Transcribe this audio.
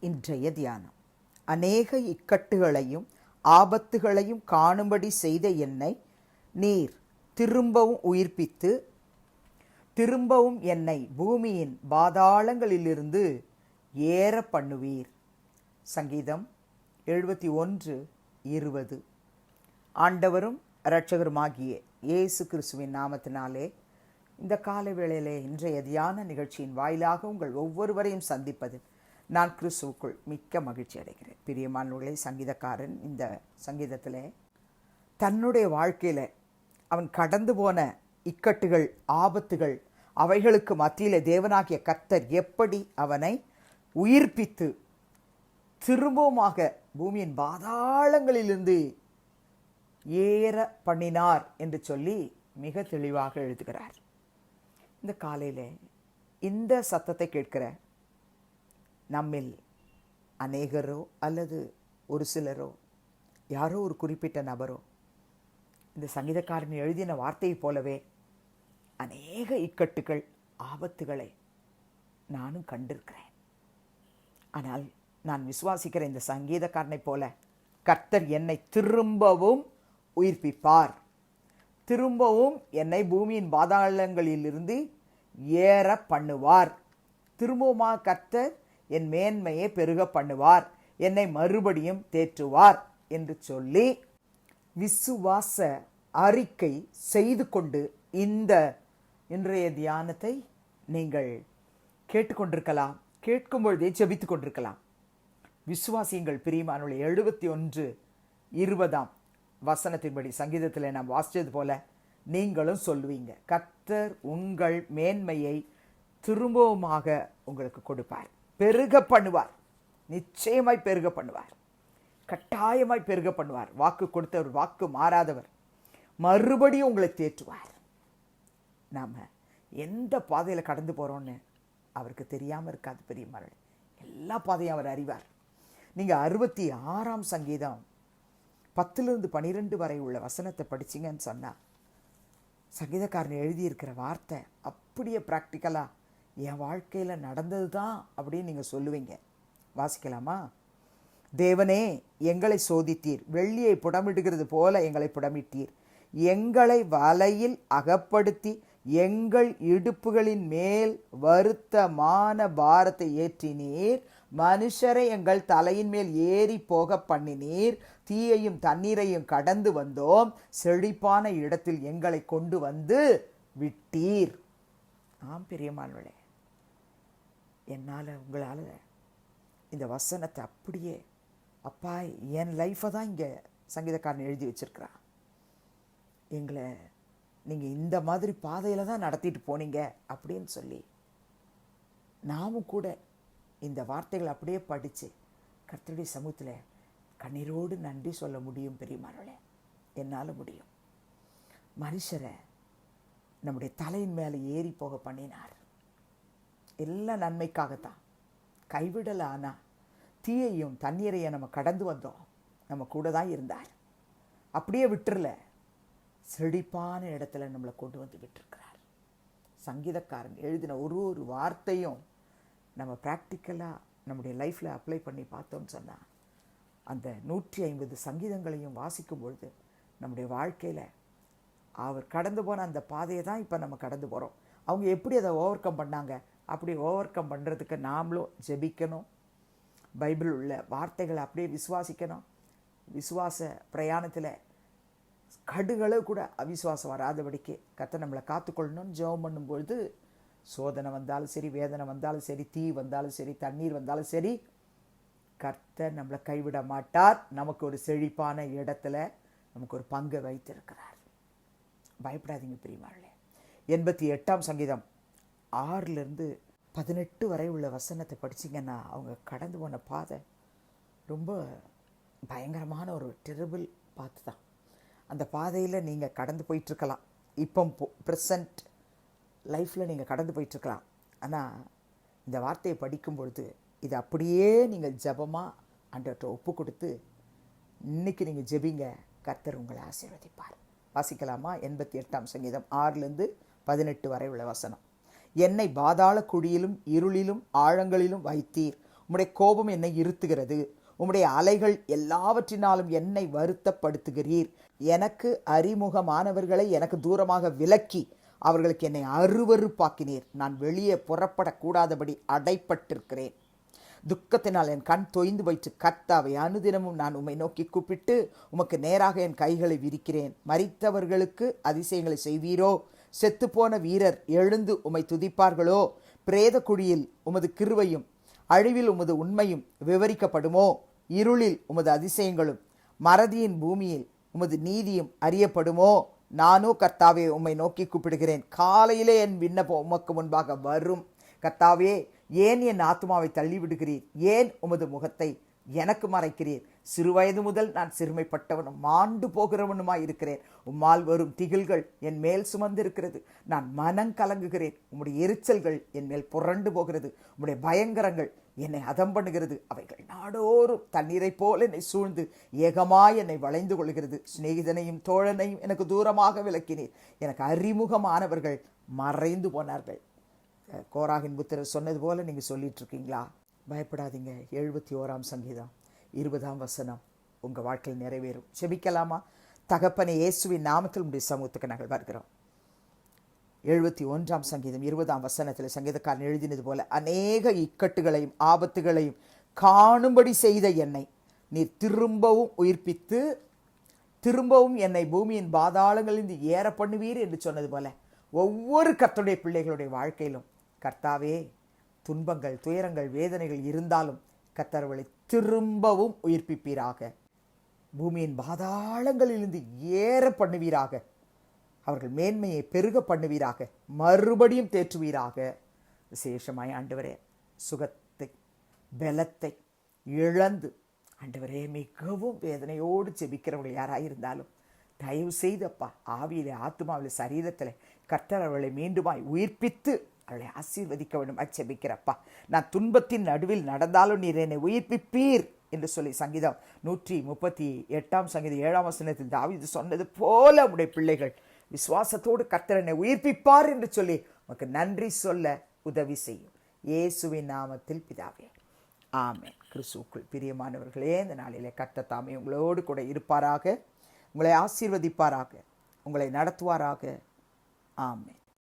இன்றைய தியானம். அநேக இக்கட்டுகளையும் ஆபத்துகளையும் காணும்படி செய்த என்னை நீர் திரும்பவும் உயிர்ப்பித்து திரும்பவும் என்னை பூமியின் பாதாளங்களிலிருந்து ஏற பண்ணுவீர். சங்கீதம் 71:20. ஆண்டவரும் இரட்சகருமாகிய இயேசு கிறிஸ்துவின் நாமத்தினாலே இந்த காலை வேளையிலே இன்றைய தியான நிகழ்ச்சியின் வாயிலாக உங்கள் ஒவ்வொருவரையும் சந்திப்பது நான் கிறிஸ்துவுக்குள் மிக்க மகிழ்ச்சி அடைகிறேன். பிரியமானவர்களே, சங்கீதக்காரன் இந்த சங்கீதத்தில் தன்னுடைய வாழ்க்கையில் அவன் கடந்து போன இக்கட்டுகள், ஆபத்துகள், அவைகளுக்கு மத்தியில் தேவனாகிய கர்த்தர் எப்படி அவனை உயிர்ப்பித்து திரும்பவுமாக பூமியின் பாதாளங்களிலிருந்து ஏற பண்ணினார் என்று சொல்லி மிக தெளிவாக எழுதுகிறார். இந்த காலையில் இந்த சத்தத்தை கேட்கிற நம்மில் அநேகரோ அல்லது ஒரு சிலரோ, யாரோ ஒரு குறிப்பிட்ட நபரோ இந்த சங்கீதக்காரன் எழுதின வார்த்தையை போலவே அநேக இக்கட்டுகள், ஆபத்துகளை நானும் கண்டிருக்கிறேன். ஆனால் நான் விசுவாசிக்கிற இந்த சங்கீதக்காரனை போல கர்த்தர் என்னை திரும்பவும் உயிர்ப்பிப்பார், திரும்பவும் என்னை பூமியின் பாதாளங்களிலிருந்து ஏற பண்ணுவார், திரும்பவுமாக கர்த்தர் என் மேன்மையை பெருக பண்ணுவார், என்னை மறுபடியும் தேற்றுவார் என்று சொல்லி விசுவாச அறிக்கை செய்து கொண்டு இந்த இன்றைய தியானத்தை நீங்கள் கேட்டுக்கொண்டிருக்கலாம், கேட்கும் பொழுதே ஜெபித்து கொண்டிருக்கலாம். விசுவாசியுங்கள் பிரியமானவர்களே. 71:20 சங்கீதத்தில் நாம் வாசித்தது போல நீங்களும் சொல்லுவீங்க, கர்த்தர் உங்கள் மேன்மையை திரும்பவுமாக உங்களுக்கு கொடுப்பார், பெருக பண்ணுவார், நிச்சயமாய் பெருக பண்ணுவார், கட்டாயமாய் பெருக பண்ணுவார். வாக்கு கொடுத்தவர், வாக்கு மாறாதவர், மறுபடியும் உங்களை தேற்றுவார். நாம் எந்த பாதையில் கடந்து போகிறோன்னு அவருக்கு தெரியாமல் இருக்காது பெரியமார்கள். எல்லா பாதையும் அவர் அறிவார். நீங்கள் 66 சங்கீதம் 10-12 வரை உள்ள வசனத்தை படிச்சிங்கன்னு சொன்னால் சங்கீதக்காரன் எழுதியிருக்கிற வார்த்தை அப்படியே ப்ராக்டிக்கலாக என் வாழ்க்கையில் நடந்தது தான் அப்படின்னு நீங்கள் சொல்லுவீங்க. வாசிக்கலாமா? தேவனே, எங்களை சோதித்தீர், வெள்ளியை புடமிடுகிறது போல எங்களை புடமிட்டீர், எங்களை வலையில் அகப்படுத்தி எங்கள் இடுப்புகளின் மேல் வருத்தமான பாரத்தை ஏற்றினீர், மனுஷரை எங்கள் தலையின் மேல் ஏறி போக பண்ணினீர், தீயையும் தண்ணீரையும் கடந்து வந்தோம், செழிப்பான இடத்தில் எங்களை கொண்டு வந்து விட்டீர். ஆம் பிரியமானவர்களே, என்னால் உங்களால் இந்த வசனத்தை அப்படியே அப்பா என் லைஃப்பை தான் இங்கே சங்கீதக்காரன் எழுதி வச்சிருக்கிறான். எங்களை நீங்கள் இந்த மாதிரி பாதையில் தான் நடத்திட்டு போனீங்க அப்படின்னு சொல்லி நாமும் கூட இந்த வார்த்தைகளை அப்படியே படித்து கர்த்தருடைய சமூகத்தில் கண்ணீரோடு நன்றி சொல்ல முடியும் பெரியமானவர்களே. என்னால் முடியும். மனுஷரை நம்முடைய தலையின் மேலே ஏறி போக பண்ணினார். எல்லாம் நன்மைக்காகத்தான். கைவிடலை. ஆனால் தீயையும் தண்ணீரையும் நம்ம கடந்து வந்தோம், நம்ம கூட தான் இருந்தார். அப்படியே விட்டுறல, செழிப்பான இடத்துல நம்மளை கொண்டு வந்து விட்டுருக்கிறார். சங்கீதக்காரன் எழுதின ஒரு வார்த்தையும் நம்ம ப்ராக்டிக்கலாக நம்முடைய லைஃப்பில் அப்ளை பண்ணி பார்த்தோம்னு சொன்னால் அந்த 150 சங்கீதங்களையும் வாசிக்கும் பொழுது நம்முடைய வாழ்க்கையில் அவர் கடந்து போன அந்த பாதையை தான் இப்போ நம்ம கடந்து போகிறோம். அவங்க எப்படி அதை ஓவர் கம் பண்ணாங்க, அப்படி ஓவர் கம் பண்ணுறதுக்கு நாமளும் ஜெபிக்கணும். பைபிள் உள்ள வார்த்தைகளை அப்படியே விசுவாசிக்கணும். விசுவாச பிரயாணத்தில் கடுகளவு கூட அவிசுவாசம் வராதபடிக்கு கர்த்தர் நம்மளை காத்துக்கொள்ளணும்னு ஜெபம் பண்ணும்பொழுது சோதனை வந்தாலும் சரி, வேதனை வந்தாலும் சரி, தீ வந்தாலும் சரி, தண்ணீர் வந்தாலும் சரி, கர்த்தர் நம்மளை கைவிட மாட்டார். நமக்கு ஒரு செழிப்பான இடத்துல நமக்கு ஒரு பங்கை வைத்திருக்கிறார். பயப்படாதீங்க பிரியமானவர்களே. 88 சங்கீதம் 6-18 வரை உள்ள வசனத்தை படிச்சிங்கன்னா அவங்க கடந்து போன பாதை ரொம்ப பயங்கரமான ஒரு டெரிபிள் பாத்து தான். அந்த பாதையில் நீங்கள் கடந்து போயிட்டுருக்கலாம். இப்போ ப்ரெசண்ட் லைஃப்பில் நீங்கள் கடந்து போயிட்டுருக்கலாம். ஆனால் இந்த வார்த்தையை படிக்கும் பொழுது இது அப்படியே நீங்கள் ஜெபமாக ஆண்டவர்கிட்ட ஒப்பு கொடுத்து இன்றைக்கி நீங்கள் ஜெபிங்க, கர்த்தர் உங்களை ஆசீர்வதிப்பார். வாசிக்கலாமா? 88 சங்கீதம் 6-18 வரை உள்ள வசனம். என்னை பாதாள குழியிலும் இருளிலும் ஆழங்களிலும் வைத்தீர், உம்முடைய கோபம் என்னை இருத்துகிறது. உம்முடைய அலைகள் எல்லாவற்றினாலும் என்னை வருத்தப்படுத்துகிறீர். எனக்கு அறிமுகமானவர்களை எனக்கு தூரமாக விலக்கி அவர்களுக்கு என்னை அருவருப்பாக்கினீர். நான் வெளியே புறப்படக்கூடாதபடி அடைப்பட்டிருக்கிறேன். துக்கத்தினால் என் கண் தொய்ந்து போயிற்று. கர்த்தாவே, அனுதினமும் நான் உம்மை நோக்கி கூப்பிட்டு உமக்கு நேராக என் கைகளை விரிக்கிறேன். மரித்தவர்களுக்கு அதிசயங்களை செய்வீரோ? செத்துப்போன வீரர் எழுந்து உம்மை துதிப்பார்களோ? பிரேத குழியில் உமது கிருபையும் அழிவில் உமது உண்மையும் விவரிக்கப்படுமோ? இருளில் உமது அதிசயங்களும் மறதியின் பூமியில் உமது நீதியும் அறியப்படுமோ? நானோ கர்த்தாவே உம்மை நோக்கி கூப்பிடுகிறேன். காலையிலே என் விண்ணப்பம் உமக்கு முன்பாக வரும். கர்த்தாவே, ஏன் என் ஆத்துமாவை தள்ளிவிடுகிறீர்? ஏன் உமது முகத்தை எனக்கு மறைக்கிறீர்? சிறுவயது முதல் நான் சிறுமைப்பட்டவனும் மாண்டு போகிறவனுமாய் இருக்கிறேன். உம்மால் வரும் திகில்கள் என் மேல் சுமந்திருக்கிறது. நான் மனம் கலங்குகிறேன். உம்முடைய எரிச்சல்கள் என் மேல் புரண்டு போகிறது. உம்முடைய பயங்கரங்கள் என்னை அதம் பண்ணுகிறது. அவைகள் நாடோறும் தண்ணீரை போல் என்னை சூழ்ந்து ஏகமாய் என்னை வளைந்து கொள்கிறது. சிநேகிதனையும் தோழனையும் எனக்கு தூரமாக விலக்கினீர். எனக்கு அறிமுகமானவர்கள் மறைந்து போனார்கள். கோராகின் புத்திரர் சொன்னது போல நீங்கள் சொல்லிட்டு இருக்கீங்களா? பயப்படாதீங்க. 71ஆம் சங்கீதம் 20ஆம் வசனம் உங்கள் வாழ்க்கையில் நிறைவேறும். செபிக்கலாமா? தகப்பனே, இயேசுவின் நாமத்தில் உடைய சமூகத்துக்கு நாங்கள் வருகிறோம். 71ஆம் சங்கீதம் 20ஆம் வசனத்தில் சங்கீதக்காரன் எழுதினது போல அநேக இக்கட்டுகளையும் ஆபத்துகளையும் காணும்படி செய்த என்னை நீர் திரும்பவும் உயிர்ப்பித்து திரும்பவும் என்னை பூமியின் பாதாளங்களிலிருந்து ஏற பண்ணுவீர் என்று சொன்னது போல ஒவ்வொரு கர்த்தருடைய பிள்ளைகளுடைய வாழ்க்கையிலும் கர்த்தாவே, துன்பங்கள், துயரங்கள், வேதனைகள் இருந்தாலும் கர்த்தர்களை திரும்பவும் உயிர்ப்பிப்பீராக. பூமியின் பாதாளங்களிலிருந்து ஏற பண்ணுவீராக. அவர்கள் மேன்மையை பெருக பண்ணுவீராக. மறுபடியும் தேற்றுவீராக. விசேஷமாய் ஆண்டவரே, சுகத்தை பலத்தை இழந்து ஆண்டவரே மிகவும் வேதனையோடு செபிக்கிறவர்கள் யாராயிருந்தாலும் தயவு செய்தப்பா, ஆவியிலே, ஆத்மாவில், சரீரத்தில் கர்த்தர் அவர்களை மீண்டுமாய் உயிர்ப்பித்து அவளை ஆசீர்வதிக்க வேண்டும் செபிக்கிறப்பா. நான் துன்பத்தின் நடுவில் நடந்தாலும் நீர் என்னை உயிர்ப்பிப்பீர் என்று சொல்லி சங்கீதம் 138ஆம் சங்கீதம் 7ஆம் வசனத்தில் தாவீது சொன்னது போல உடைய பிள்ளைகள் விசுவாசத்தோடு கர்த்தர் என்னை உயிர்ப்பிப்பார் என்று சொல்லி உனக்கு நன்றி சொல்ல உதவி செய்யும். இயேசுவின் நாமத்தில் பிதாவே, ஆமென். கிறிஸ்துவுக்குள் பிரியமானவர்களே, இந்த நாளிலே கர்த்தர் தாமே உங்களோடு கூட இருப்பாராக, உங்களை ஆசீர்வதிப்பாராக, உங்களை நடத்துவாராக. ஆமென்.